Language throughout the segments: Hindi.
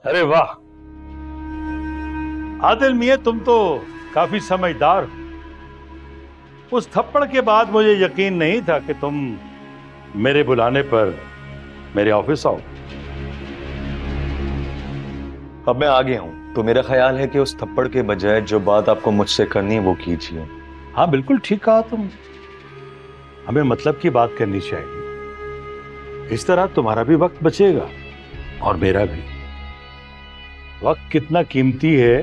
अरे वाह आदिल मियां, तुम तो काफी समझदार हो। उस थप्पड़ के बाद मुझे यकीन नहीं था कि तुम मेरे बुलाने पर मेरे ऑफिस आओ। अब मैं आ गया हूं तो मेरा ख्याल है कि उस थप्पड़ के बजाय जो बात आपको मुझसे करनी है वो कीजिए। हाँ बिल्कुल ठीक कहा तुम, हमें मतलब की बात करनी चाहिए। इस तरह तुम्हारा भी वक्त बचेगा और मेरा भी। वक्त कितना कीमती है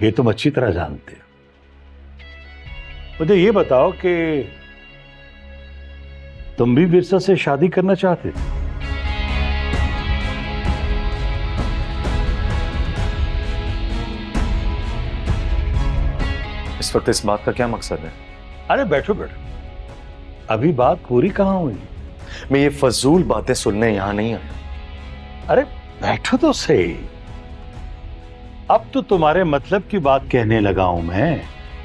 ये तुम अच्छी तरह जानते हो। मुझे ये बताओ कि तुम भी विरसा से शादी करना चाहते थे? इस वक्त इस बात का क्या मकसद है? अरे बैठो बैठो, अभी बात पूरी कहां हुई। मैं ये फजूल बातें सुनने यहां नहीं आया। अरे बैठो तो सही। अब तो तुम्हारे मतलब की बात कहने लगा हूं मैं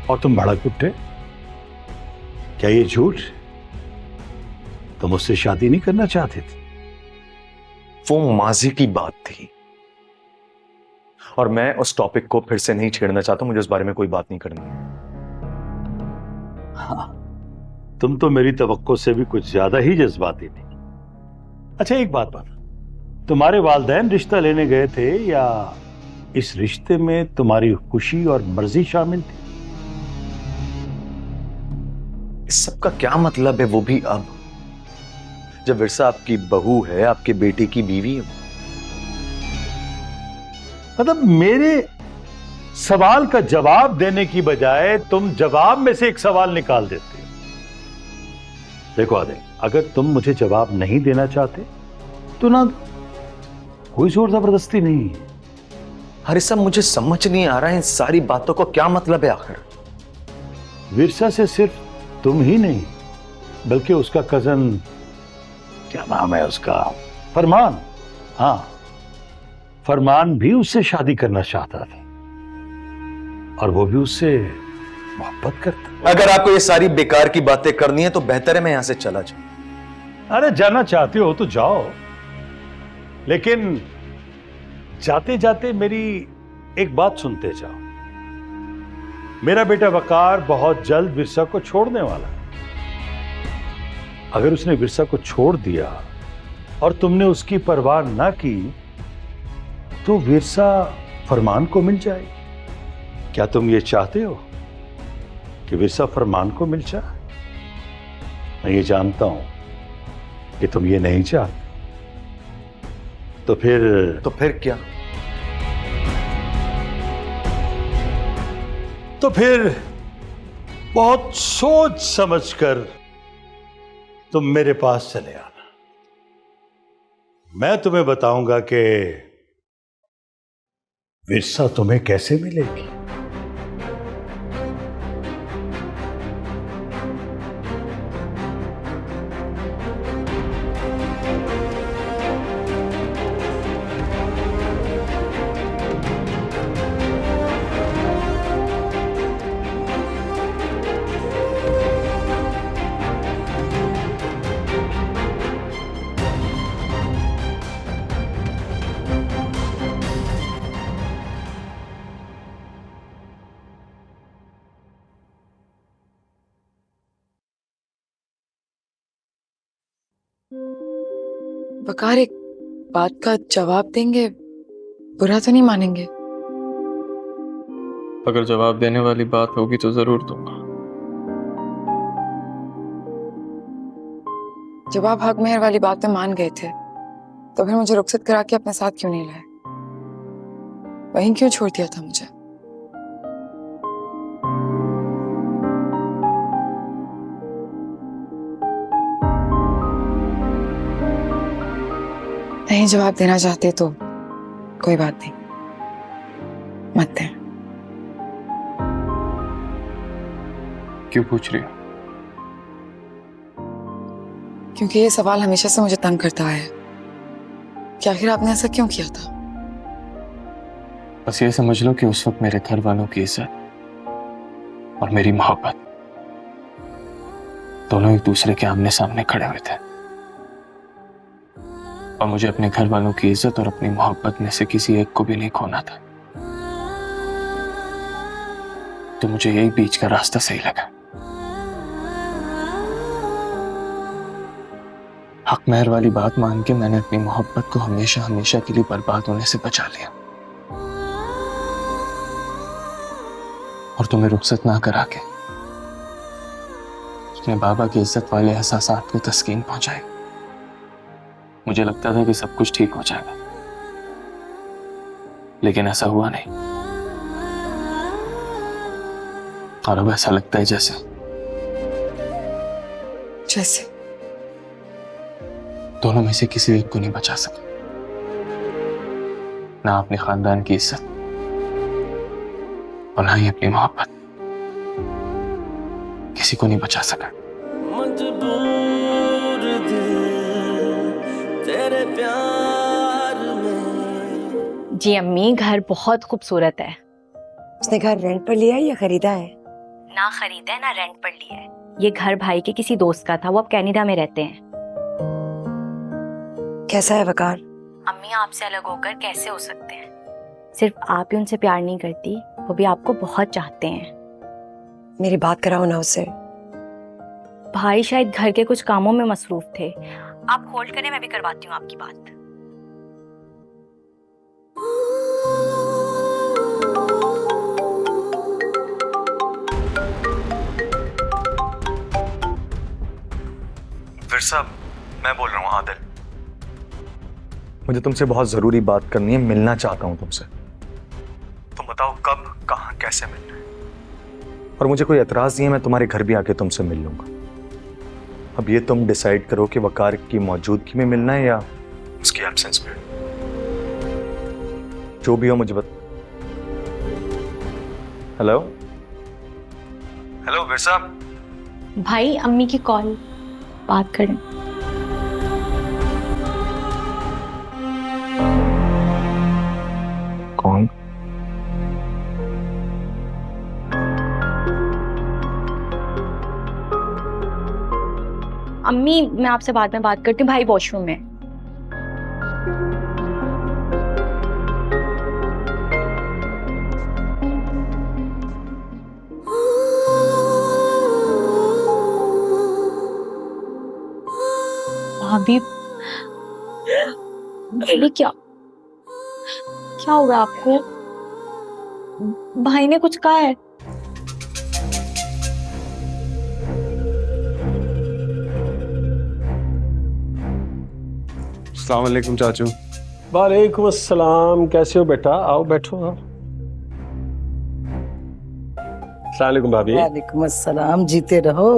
और तुम भड़क उठे। क्या ये झूठ? तुम मुझसे शादी नहीं करना चाहते थे? वो माजी की बात थी और मैं उस टॉपिक को फिर से नहीं छेड़ना चाहता। मुझे उस बारे में कोई बात नहीं करनी है। हाँ, तुम तो मेरी तवक्को से भी कुछ ज्यादा ही जज्बाती थी। अच्छा एक बात बता, तुम्हारे वालिदैन रिश्ता लेने गए थे या इस रिश्ते में तुम्हारी खुशी और मर्जी शामिल थी? इस सब का क्या मतलब है, वो भी अब जब विरसा आपकी बहू है, आपके बेटे की बीवी है। मतलब मेरे सवाल का जवाब देने की बजाय तुम जवाब में से एक सवाल निकाल देते हो। देखो आदिल, अगर तुम मुझे जवाब नहीं देना चाहते तो ना, कोई जोर जबरदस्ती नहीं है। अरे सब मुझे समझ नहीं आ रहा है इन सारी बातों को क्या मतलब है आखिर। विरसा से सिर्फ तुम ही नहीं बल्कि उसका कजन, क्या नाम है उसका, फरमान, हाँ फरमान भी उससे शादी करना चाहता था और वो भी उससे मोहब्बत करता। अगर आपको ये सारी बेकार की बातें करनी है तो बेहतर है मैं यहां से चला जाऊं। अरे जाना चाहते हो तो जाओ, लेकिन जाते जाते मेरी एक बात सुनते जाओ। मेरा बेटा वकार बहुत जल्द विरसा को छोड़ने वाला है। अगर उसने विरसा को छोड़ दिया और तुमने उसकी परवाह ना की तो विरसा फरमान को मिल जाएगी। क्या तुम ये चाहते हो कि विरसा फरमान को मिल जाए? मैं ये जानता हूं कि तुम ये नहीं चाहते। तो फिर क्या? तो फिर बहुत सोच समझकर तुम मेरे पास चले आना। मैं तुम्हें बताऊंगा कि विरसा तुम्हें कैसे मिलेगी। वकार, एक बात का जवाब देंगे? बुरा तो नहीं मानेंगे? अगर जवाब देने वाली बात होगी तो जरूर दूंगा। जब आप हक मेहर वाली बात में मान गए थे तो फिर मुझे रुखसत करा के अपने साथ क्यों नहीं लाए? वहीं क्यों छोड़ दिया था मुझे? नहीं जवाब देना चाहते तो कोई बात नहीं, मत दें। क्यों पूछ रही हो? क्योंकि ये सवाल हमेशा से मुझे तंग करता आया है कि आखिर आपने ऐसा क्यों किया था। बस ये समझ लो कि उस वक्त मेरे घर वालों की इज्जत और मेरी मोहब्बत दोनों एक दूसरे के आमने सामने खड़े हुए थे और मुझे अपने घर वालों की इज्जत और अपनी मोहब्बत में से किसी एक को भी नहीं खोना था। तो मुझे यही बीच का रास्ता सही लगा। हक महर वाली बात मान के मैंने अपनी मोहब्बत को हमेशा हमेशा के लिए बर्बाद होने से बचा लिया, और तुम्हें रुखसत ना करा के अपने बाबा की इज्जत वाले एहसासात को तस्कीन पहुंचाई। मुझे लगता था कि सब कुछ ठीक हो जाएगा, लेकिन ऐसा हुआ नहीं। और अब ऐसा लगता है जैसे दोनों में से किसी एक को नहीं बचा सका। ना अपने खानदान की इज्जत और ना ही अपनी मोहब्बत, किसी को नहीं बचा सका। मजबूर दिल तेरे प्यार में। जी अम्मी, घर बहुत खूबसूरत है। उसने घर रेंट पर लिया है या खरीदा है? ना खरीदा है ना रेंट पर लिया है। ये घर भाई के किसी दोस्त का था, वो अब कनाडा में रहते हैं। कैसा है वकार? अम्मी, आपसे अलग होकर कैसे हो सकते हैं? सिर्फ आप ही उनसे प्यार नहीं करती, वो भी आपको बहुत चाहते हैं। मेरी बात कराओ ना उससे। भाई शायद घर के कुछ कामों में मसरूफ थे। आप होल्ड करें, मैं भी करवाती हूँ आपकी बात। फिर साहब, मैं बोल रहा हूँ आदिल। मुझे तुमसे बहुत जरूरी बात करनी है, मिलना चाहता हूं तुमसे। तुम बताओ कब, कहां, कैसे मिलना है। और मुझे कोई एतराज नहीं है, मैं तुम्हारे घर भी आके तुमसे मिल लूंगा। अब ये तुम डिसाइड करो कि वकार की मौजूदगी में मिलना है या उसकी एब्सेंस में। जो भी हो मुझे हेलो हेलो वीर साहब। भाई, अम्मी की कॉल, बात करें। कौन? अम्मी, मैं आपसे बाद में बात करती हूँ, भाई वॉशरूम में। भाभी, भाभी क्या क्या होगा आपको? भाई ने कुछ कहा है? अस्सलाम वालेकुम चाचू। वालेकुम अस्सलाम। कैसे हो बेटा? आओ बैठो। आओ। अस्सलाम वालेकुम भाभी। वालेकुम अस्सलाम। जीते रहो।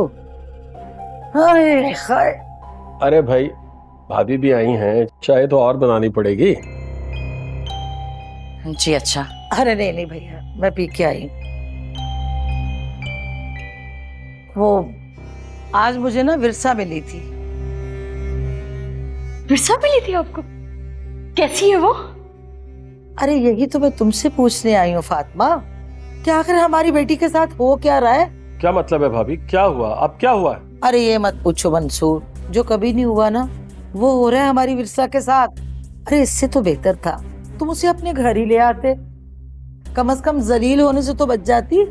हाय हाय। अरे भाई, भाभी भी आई हैं, चाय तो और बनानी पड़ेगी। जी अच्छा। अरे नहीं नहीं भैया, मैं पी के आई। वो आज मुझे ना विरसा मिली थी। विरसा मिली थी आपको? कैसी है वो? अरे यही तो मैं तुमसे पूछने आई हूँ फातिमा, कि आखिर हमारी बेटी के साथ हो क्या रहा है? क्या मतलब है भाभी? क्या हुआ? अब क्या हुआ? अरे ये मत पूछो मंसूर, जो कभी नहीं हुआ ना वो हो रहा है हमारी विरसा के साथ। अरे इससे तो बेहतर था तुम उसे अपने घर ही ले आते, कम से कम जलील होने से तो बच जाती।